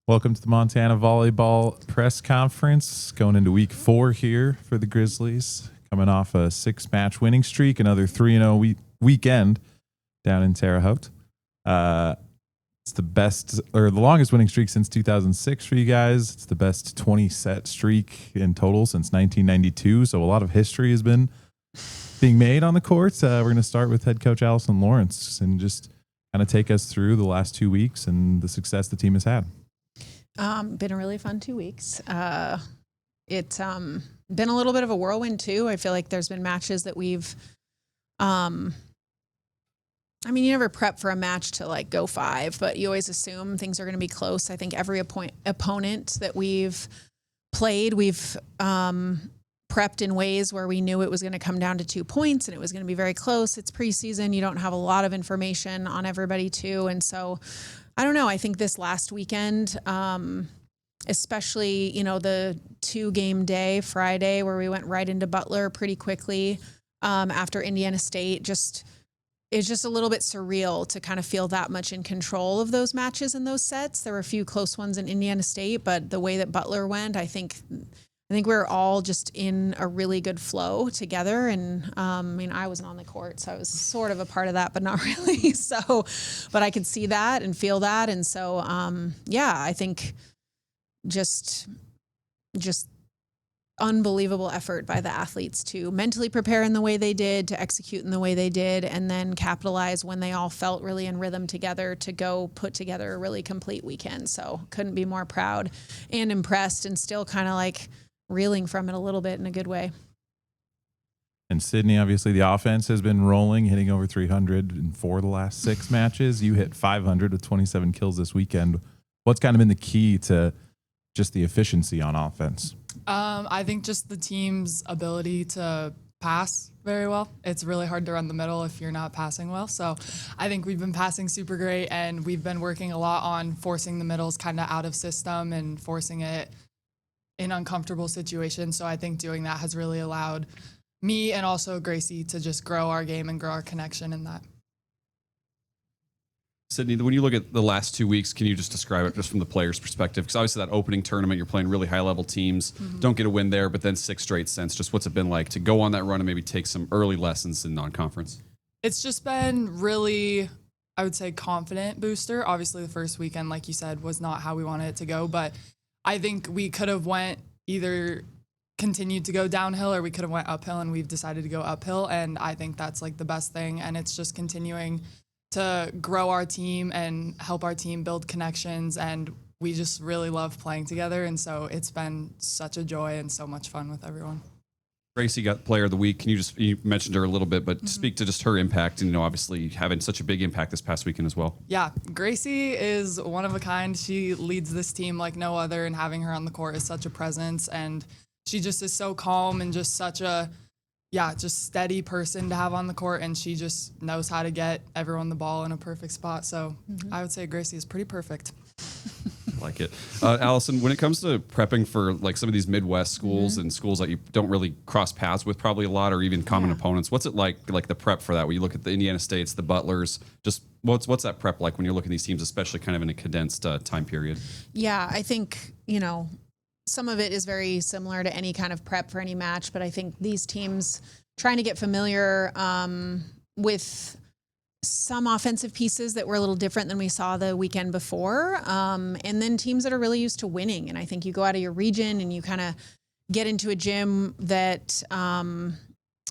Welcome to the Montana Volleyball Press Conference. Going into week 4 here for the Grizzlies. Coming off a 6-match winning streak, another 3-0 weekend down in Terre Haute. It's the best, or the longest winning streak since 2006 for you guys. It's the best 20-set streak in total since 1992. So a lot of history has been being made on the court. We're going to start with head coach Allison Lawrence and just kind of take us through the last 2 weeks and the success the team has had. Been a really fun 2 weeks. It's been a little bit of a whirlwind too. I feel like there's been matches that we've, you never prep for a match to like go 5, but you always assume things are going to be close. I think every opponent that we've played, we've prepped in ways where we knew it was going to come down to 2 points and it was going to be very close. It's preseason. You don't have a lot of information on everybody too. And so I don't know. I think this last weekend, especially, the 2-game day, Friday, where we went right into Butler pretty quickly after Indiana State, it's just a little bit surreal to kind of feel that much in control of those matches and those sets. There were a few close ones in Indiana State, but the way that Butler went, I think we're all just in a really good flow together. And I wasn't on the court, so I was sort of a part of that, but not really. But I could see that and feel that. And so, I think just unbelievable effort by the athletes to mentally prepare in the way they did, to execute in the way they did, and then capitalize when they all felt really in rhythm together to go put together a really complete weekend. So couldn't be more proud and impressed, and still kind of like reeling from it a little bit in a good way. And Sydney, obviously the offense has been rolling, hitting over 300 in 4 of the last 6 matches. You hit 500 with 27 kills this weekend. What's kind of been the key to just the efficiency on offense? I think just the team's ability to pass very well. It's really hard to run the middle if you're not passing well. So I think we've been passing super great, and we've been working a lot on forcing the middles kind of out of system and forcing it in uncomfortable situations. So I think doing that has really allowed me and also Gracie to just grow our game and grow our connection in that. Sydney, when you look at the last 2 weeks, can you just describe it just from the player's perspective? Because obviously that opening tournament, you're playing really high-level teams, don't get a win there, but then 6 straight cents. Just what's it been like to go on that run and maybe take some early lessons in non-conference? It's just been really, I would say, confident booster. Obviously the first weekend, like you said, was not how we wanted it to go, but I think we could have went either continued to go downhill or we could have went uphill, and we've decided to go uphill. And I think that's like the best thing. And it's just continuing to grow our team and help our team build connections. And we just really love playing together. And so it's been such a joy and so much fun with everyone. Gracie got player of the week. Can you mentioned her a little bit, but speak to just her impact and, obviously having such a big impact this past weekend as well. Yeah, Gracie is one of a kind. She leads this team like no other, and having her on the court is such a presence. And she just is so calm and just such a, just steady person to have on the court. And she just knows how to get everyone the ball in a perfect spot. So I would say Gracie is pretty perfect. Like it. Allison, when it comes to prepping for like some of these Midwest schools and schools that you don't really cross paths with probably a lot, or even common opponents, what's it like the prep for that? When you look at the Indiana States, the Butlers, just what's that prep like when you're looking at these teams, especially kind of in a condensed time period? Yeah, I think, some of it is very similar to any kind of prep for any match, but I think these teams trying to get familiar with some offensive pieces that were a little different than we saw the weekend before. And then teams that are really used to winning. And I think you go out of your region and you kind of get into a gym that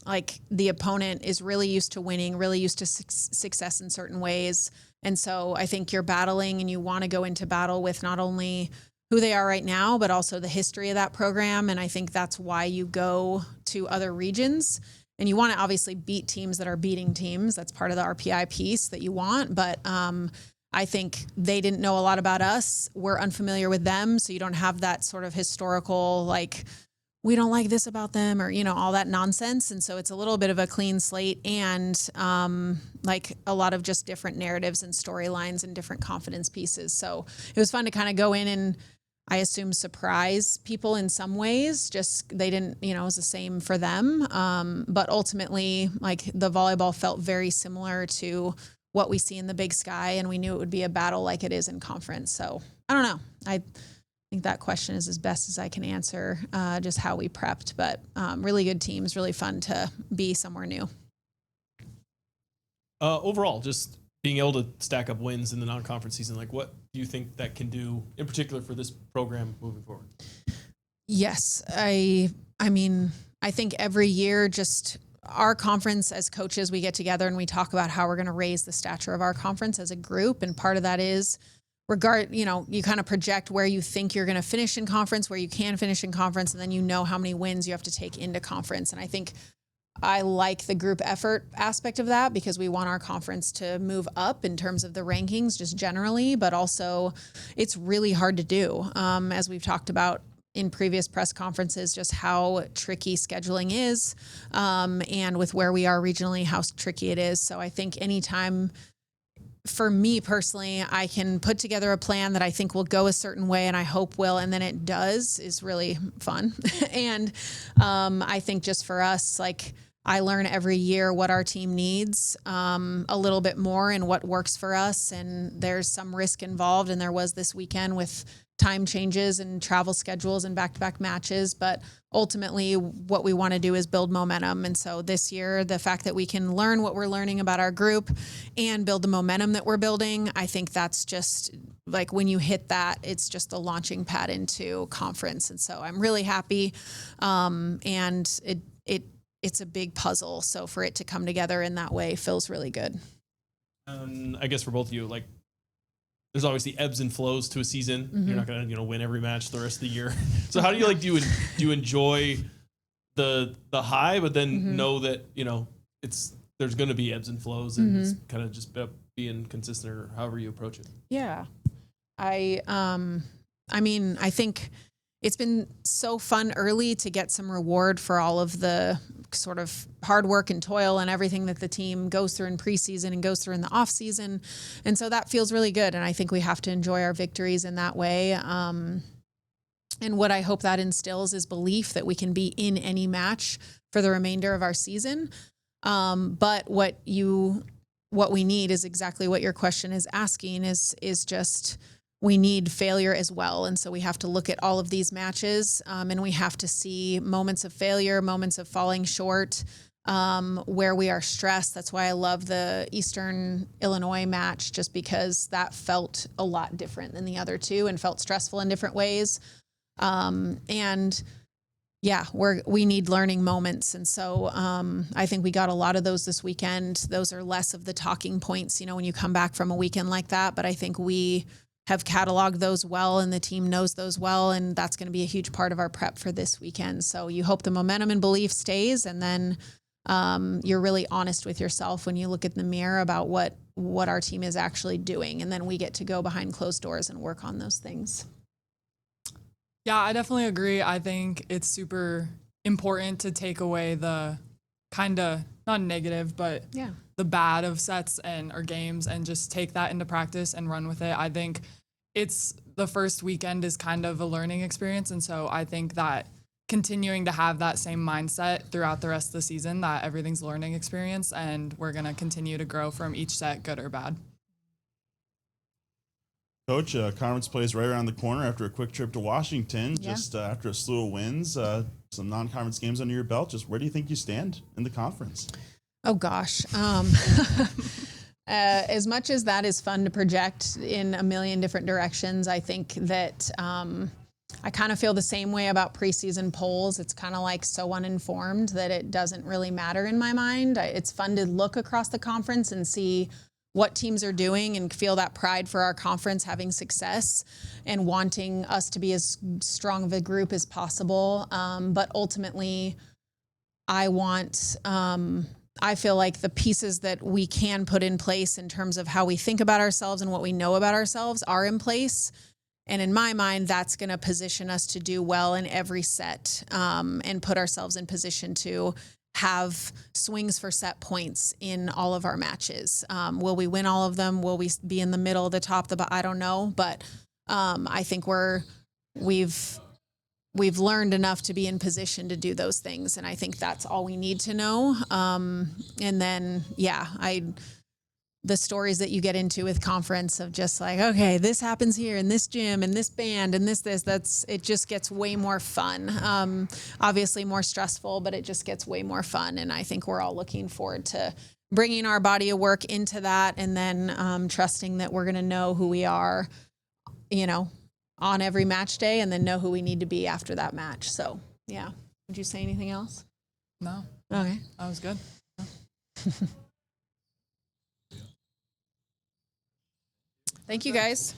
like the opponent is really used to winning, really used to success in certain ways. And so I think you're battling and you want to go into battle with not only who they are right now, but also the history of that program. And I think that's why you go to other regions. And you want to obviously beat teams that are beating teams. That's part of the RPI piece that you want. But I think they didn't know a lot about us. We're unfamiliar with them. So you don't have that sort of historical, like, we don't like this about them, or, all that nonsense. And so it's a little bit of a clean slate and like a lot of just different narratives and storylines and different confidence pieces. So it was fun to kind of go in and, I assume, surprise people in some ways. Just they didn't, it was the same for them. But ultimately, like, the volleyball felt very similar to what we see in the Big Sky, and we knew it would be a battle like it is in conference. So I don't know. I think that question is as best as I can answer, just how we prepped, but really good teams, really fun to be somewhere new. Overall, just being able to stack up wins in the non-conference season, like what do you think that can do in particular for this program moving forward? Yes. I mean, I think every year, just our conference as coaches, we get together and we talk about how we're going to raise the stature of our conference as a group. And part of that is you kind of project where you think you're going to finish in conference, where you can finish in conference, and then you know how many wins you have to take into conference. And I think I like the group effort aspect of that because we want our conference to move up in terms of the rankings just generally, but also it's really hard to do. As we've talked about in previous press conferences, just how tricky scheduling is, and with where we are regionally, how tricky it is. So I think anytime, for me personally, I can put together a plan that I think will go a certain way and I hope will, and then it does, is really fun. And I think just for us, like, I learn every year what our team needs a little bit more and what works for us. And there's some risk involved. And there was this weekend with time changes and travel schedules and back-to-back matches. But ultimately, what we want to do is build momentum. And so this year, the fact that we can learn what we're learning about our group and build the momentum that we're building, I think that's just like when you hit that, it's just a launching pad into conference. And so I'm really happy. And it's a big puzzle. So for it to come together in that way feels really good. I guess for both of you, like, there's obviously ebbs and flows to a season. Mm-hmm. You're not going to, win every match the rest of the year. So how do you do you enjoy the high, but then mm-hmm. know that, there's going to be ebbs and flows and mm-hmm. kind of just being consistent or however you approach it? Yeah. I mean, I think it's been so fun early to get some reward for all of the sort of hard work and toil and everything that the team goes through in preseason and goes through in the off season. And so that feels really good. And I think we have to enjoy our victories in that way. And what I hope that instills is belief that we can be in any match for the remainder of our season. But what we need is exactly what your question is asking is just, we need failure as well. And so we have to look at all of these matches and we have to see moments of failure, moments of falling short, where we are stressed. That's why I love the Eastern Illinois match, just because that felt a lot different than the other two and felt stressful in different ways. And yeah, we need learning moments. And so I think we got a lot of those this weekend. Those are less of the talking points, when you come back from a weekend like that. But I think we have cataloged those well and the team knows those well. And that's going to be a huge part of our prep for this weekend. So you hope the momentum and belief stays. And then you're really honest with yourself when you look at the mirror about what our team is actually doing. And then we get to go behind closed doors and work on those things. Yeah, I definitely agree. I think it's super important to take away the kind of not negative, but the bad of sets or games and just take that into practice and run with it. I think it's the first weekend is kind of a learning experience. And so I think that continuing to have that same mindset throughout the rest of the season, that everything's a learning experience and we're going to continue to grow from each set, good or bad. Coach, conference plays right around the corner after a quick trip to Washington, just after a slew of wins, some non-conference games under your belt. Just where do you think you stand in the conference? Oh, gosh. As much as that is fun to project in a million different directions, I think that I kind of feel the same way about preseason polls. It's kind of like so uninformed that it doesn't really matter in my mind. It's fun to look across the conference and see what teams are doing and feel that pride for our conference having success and wanting us to be as strong of a group as possible. But ultimately, I feel like the pieces that we can put in place in terms of how we think about ourselves and what we know about ourselves are in place. And in my mind, that's going to position us to do well in every set and put ourselves in position to have swings for set points in all of our matches. Will we win all of them? Will we be in the middle, the top, I don't know. But I think we've learned enough to be in position to do those things. And I think that's all we need to know. And then, the stories that you get into with conference of just like, okay, this happens here in this gym and this band and this, it just gets way more fun. Obviously more stressful, but it just gets way more fun. And I think we're all looking forward to bringing our body of work into that, and then trusting that we're going to know who we are, on every match day, and then know who we need to be after that match. So yeah. Would you say anything else? No. Okay. That was good. Thank you guys.